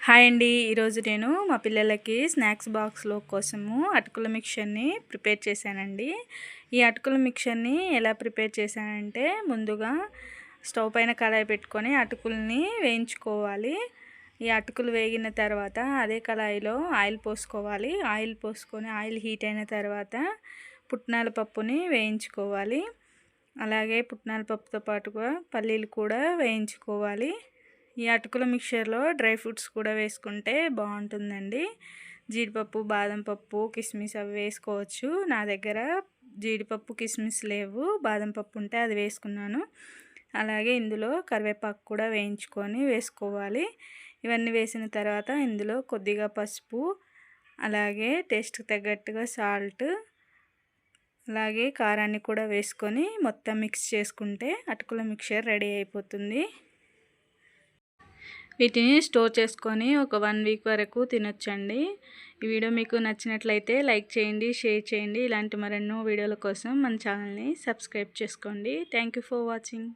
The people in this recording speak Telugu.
హాయ్ అండి, ఈరోజు నేను మా పిల్లలకి స్నాక్స్ బాక్స్లో కోసము అటుకుల మిక్చర్ని ప్రిపేర్ చేశానండి. ఈ అటుకుల మిక్చర్ని ఎలా ప్రిపేర్ చేశానంటే, ముందుగా స్టవ్ పైన కడాయి పెట్టుకొని అటుకుల్ని వేయించుకోవాలి. ఈ అటుకులు వేగిన తర్వాత అదే కడాయిలో ఆయిల్ పోసుకోవాలి. ఆయిల్ పోసుకొని ఆయిల్ హీట్ అయిన తర్వాత పుట్నాల పప్పుని వేయించుకోవాలి. అలాగే పుట్నాల పప్పుతో పాటుగా పల్లీలు కూడా వేయించుకోవాలి. ఈ అటుకుల మిక్చర్లో డ్రై ఫ్రూట్స్ కూడా వేసుకుంటే బాగుంటుందండి. జీడిపప్పు, బాదం పప్పు, కిస్మిస్ అవి వేసుకోవచ్చు. నా దగ్గర జీడిపప్పు, కిస్మిస్ లేవు, బాదం పప్పు ఉంటే అది వేసుకున్నాను. అలాగే ఇందులో కరివేపాకు కూడా వేయించుకొని వేసుకోవాలి. ఇవన్నీ వేసిన తర్వాత ఇందులో కొద్దిగా పసుపు, అలాగే టేస్ట్కి తగ్గట్టుగా సాల్ట్, అలాగే కారాన్ని కూడా వేసుకొని మొత్తం మిక్స్ చేసుకుంటే అటుకుల మిక్చర్ రెడీ అయిపోతుంది. వీటిని స్టోర్ చేసుకొని ఒక 1 వీక్ వరకు తినొచ్చండి. ఈ వీడియో మీకు నచ్చినట్లయితే లైక్ చేయండి, షేర్ చేయండి. ఇలాంటి మరెన్నో వీడియోల కోసం మన ఛానల్ని సబ్స్క్రైబ్ చేసుకోండి. Thank you for watching.